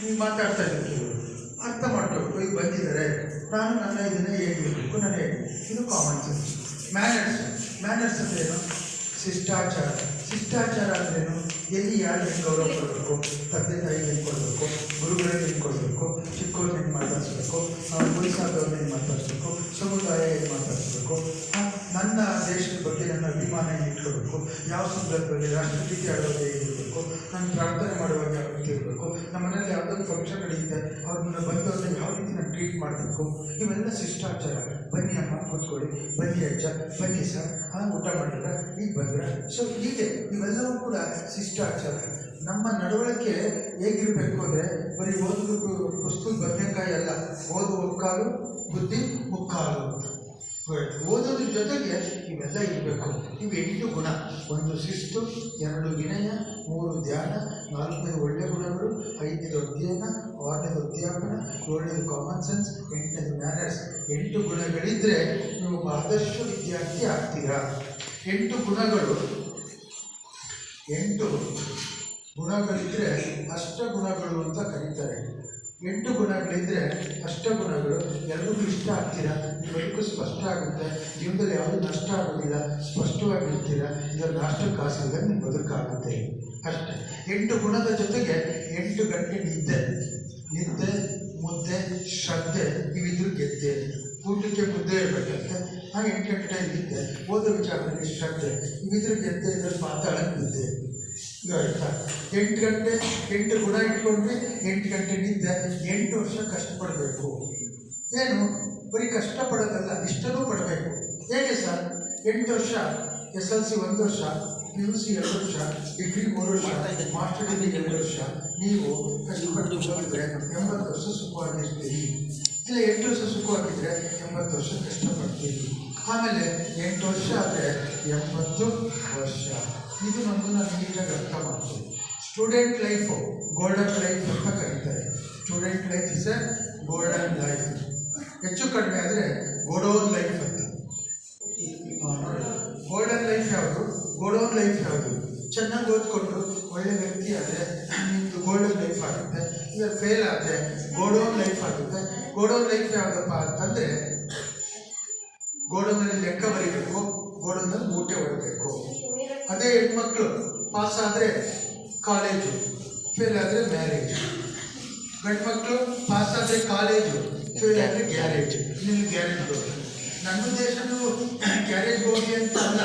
ನೀವು ಮಾತಾಡ್ತಾ ಇದ್ದೀವಿ ಅರ್ಥ ಮಾಡ್ಕೋಬೇಕು. ಈಗ ಬಂದಿದ್ದಾರೆ, ನಾನು ನನ್ನ ಇದನ್ನು ಹೇಳಿರಬೇಕು, ನಾನು ಹೇಳಿ ಇದು ಕಾಮನ್ ಸೆನ್ಸ್. ಮ್ಯಾನರ್ಸ್ ಅಂದ್ರೇನು? ಶಿಷ್ಟಾಚಾರ. ಶಿಷ್ಟಾಚಾರ ಅಂದ್ರೇನು? ಎಲ್ಲಿ ಯಾರಿಗೆ ಗೌರವ ಕೊಡಬೇಕು, ತಂದೆ ತಾಯಿಗೆ ಏನು ಕೊಡಬೇಕು, ಗುರುಗಳಿಗೆ ಏನು ಕೊಡಬೇಕು, ಚಿಕ್ಕವ್ರನ್ನ ಏನು ಮಾತಾಡಿಸ್ಬೇಕು, ವಯಸ್ಸಾದವ್ರನ್ನ ಏನು ಮಾತಾಡಿಸ್ಬೇಕು, ಸಮುದಾಯ ಏನು ಮಾತಾಡಿಸ್ಬೇಕು, ನನ್ನ ದೇಶದ ಬಗ್ಗೆ ನನ್ನ ಅಭಿಮಾನ ಏನು ಇಟ್ಕೋಬೇಕು, ಯಾವ ಸಂದರ್ಭದಲ್ಲಿ ರಾಷ್ಟ್ರಗೀತೆ ಆಡುವಾಗ ಹೇಗಿರಬೇಕು, ನಾನು ಪ್ರಾರ್ಥನೆ ಮಾಡುವಾಗ ಯಾವ ರೀತಿ ಇರಬೇಕು, ನಮ್ಮ ಮನೇಲಿ ಯಾವುದೊಂದು ಫಂಕ್ಷನ್ ನಡೆಯುತ್ತೆ ಅವ್ರನ್ನ ಬಂದವ್ರನ್ನ ಯಾವ ರೀತಿ ನಾನು ಟ್ರೀಟ್ ಮಾಡಬೇಕು, ಇವೆಲ್ಲ ಶಿಷ್ಟಾಚಾರ. ಬನ್ನಿ ಅಮ್ಮ ಕೂತ್ಕೊಳ್ಳಿ, ಬನ್ನಿ ಅಜ್ಜ, ಬನ್ನಿ ಸರ್, ಊಟ ಮಾಡಿದ್ರೆ ಈಗ ಬಂದರೆ. ಸೊ ಹೀಗೆ ಇವೆಲ್ಲವೂ ಕೂಡ ಶಿಷ್ಟಾಚಾರ. ನಮ್ಮ ನಡವಳಿಕೆ ಹೇಗಿರಬೇಕು ಅಂದರೆ ಬರೀ ಓದುವುದು ಪುಸ್ತಕ ಬದನೆಕಾಯಿ ಅಲ್ಲ, ಓದು ಒಕ್ಕಾಲು ಬುದ್ಧಿ ಮುಕ್ಕಾಲು ಅಂತ. ಓದೋದ್ರ ಜೊತೆಗೆ ಇವೆಲ್ಲ ಇರಬೇಕು. ಇವು 8 ಗುಣ: 1 ಶಿಸ್ತು, 2 ವಿನಯ, 3 ಧ್ಯಾನ, 4 ಒಳ್ಳೆಯ ಗುಣಗಳು, 5 ಅಧ್ಯಯನ, 6 ಅಧ್ಯಾಪನ, 7 ಕಾಮನ್ ಸೆನ್ಸ್, 8 ಮ್ಯಾನರ್ಸ್. 8 ಗುಣಗಳಿದ್ದರೆ ನೀವು ಆದರ್ಶ ವಿದ್ಯಾರ್ಥಿ ಆಗ್ತೀರಾ. 8 ಗುಣಗಳಿದ್ದರೆ ಅಷ್ಟಗುಣಗಳು ಅಂತ ಕರೀತಾರೆ. 8 ಗುಣಗಳಿದ್ದರೆ ಅಷ್ಟಗುಣಗಳು. ಎಲ್ಲರಿಗೂ ಇಷ್ಟ ಆಗ್ತೀರಾ, ಬದುಕು ಸ್ಪಷ್ಟ ಆಗುತ್ತೆ, ಜೀವನದಲ್ಲಿ ಯಾವುದೂ ನಷ್ಟ ಆಗೋದಿಲ್ಲ, ಸ್ಪಷ್ಟವಾಗಿರ್ತೀರ. ಇದರಲ್ಲಿ ನಾಷ್ಟ ಕಾಸಿದ್ರೆ ನಿಮ್ಮ ಬದುಕಾಗುತ್ತೆ ಅಷ್ಟೇ. 8 ಗುಣದ ಜೊತೆಗೆ 8 ಗಂಟೆ ನಿದ್ದೆ, ಮುದ್ದೆ, ಶ್ರದ್ಧೆ ಇವಿದ್ರು ಗೆದ್ದೆ. ಊಟಕ್ಕೆ ಮುದ್ದೆ ಇರಬೇಕಂತೆ, 8 ಗಂಟೆ ನಿದ್ದೆ, ಓದೋ ವಿಚಾರದಲ್ಲಿ ಶ್ರದ್ಧೆ ಇವಿದ್ರು ಗೆದ್ದೆ. ಇದರಲ್ಲಿ ಪಾತಾಳ ನಿದ್ದೆ. ಈಗ ಆಯ್ತಾ? 8 ಗಂಟೆ 8 ಗುಣ ಇಟ್ಕೊಂಡ್ರೆ 8 ಗಂಟೆ ನಿದ್ದೆ. 8 ವರ್ಷ ಕಷ್ಟಪಡಬೇಕು. ಏನು ಬರೀ ಕಷ್ಟಪಡೋದಲ್ಲ, ಇಷ್ಟನೂ ಪಡಬೇಕು. ಹೇಗೆ ಸರ್? 8 ವರ್ಷ SLC 1 ವರ್ಷ, PUC 2 ವರ್ಷ, ಡಿಗ್ರಿ 3 ವರ್ಷ, ಮಾಸ್ಟರ್ ಡಿಗ್ರಿ 2 ವರ್ಷ. ನೀವು ಕಷ್ಟಪಟ್ಟು ಹೋಗಿದ್ರೆ 80 ವರ್ಷ ಸುಖವಾಗಿರ್ತೀರಿ. ಇಲ್ಲ 8 ವರ್ಷ ಸುಖವಾಗಿದ್ದರೆ 80 ವರ್ಷ ಕಷ್ಟಪಡ್ತೀರಿ. ಆಮೇಲೆ 8 ವರ್ಷ ಆದರೆ 80 ವರ್ಷ. ಇದು ನಮ್ಮನ್ನು ನೀಟಾಗಿ ಅರ್ಥ ಮಾಡ್ತೀವಿ. ಸ್ಟೂಡೆಂಟ್ ಲೈಫು ಗೋಲ್ಡನ್ ಲೈಫ್ ಅಂತ ಕರೀತಾರೆ. Student life is A golden life. ಹೆಚ್ಚು ಕಡಿಮೆ ಆದರೆ ಗೋಡೌನ್ ಲೈಫ್ ಅಂತ. ಗೋಲ್ಡನ್ ಲೈಫ್ ಯಾವುದು, ಗೋಡೌನ್ ಲೈಫ್ ಯಾವುದು? ಚೆನ್ನಾಗಿ ಓದ್ಕೊಂಡು ಒಳ್ಳೆ ವ್ಯಕ್ತಿ ಆದರೆ ನಿಮ್ಮದು ಗೋಲ್ಡನ್ ಲೈಫ್ ಆಗುತ್ತೆ. ಈಗ ಫೇಲ್ ಆದರೆ ಗೋಡೌನ್ ಲೈಫ್ ಆಗುತ್ತೆ. ಗೋಡೌನ್ ಲೈಫ್ ಯಾವುದಪ್ಪ ಅಂತಂದರೆ ಗೋಡೌನಲ್ಲಿ ಲೆಕ್ಕ ಬರೀಬೇಕು, ಗೋಡೌನಲ್ಲಿ ಮೂಟೆ ಹೊಡಬೇಕು. ಅದೇ ಹೆಣ್ಮಕ್ಳು ಪಾಸ್ ಆದರೆ ಕಾಲೇಜು, ಫೇಲ್ ಆದರೆ ಮ್ಯಾರೇಜ್. ಗಂಡ್ಮಕ್ಳು ಪಾಸ್ ಆದರೆ ಕಾಲೇಜು, ಫೇಲ್ ಆದರೆ ಗ್ಯಾರೇಜ್. ಇಲ್ಲಿ ಗ್ಯಾರೇಜ್ ಹೋಗಿ ನನ್ನ ಉದ್ದೇಶನೂ ಗ್ಯಾರೇಜ್ಗೆ ಹೋಗಿ ಅಂತ ಅಲ್ಲ,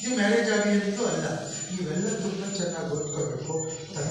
ಇದು ಮ್ಯಾರೇಜ್ ಆಗಲಿ ಅಂತೂ ಅಲ್ಲ. ನೀವೆಲ್ಲ ತುಂಬ ಚೆನ್ನಾಗಿ ಓದ್ಕೋಬೇಕು. ತಂದೆ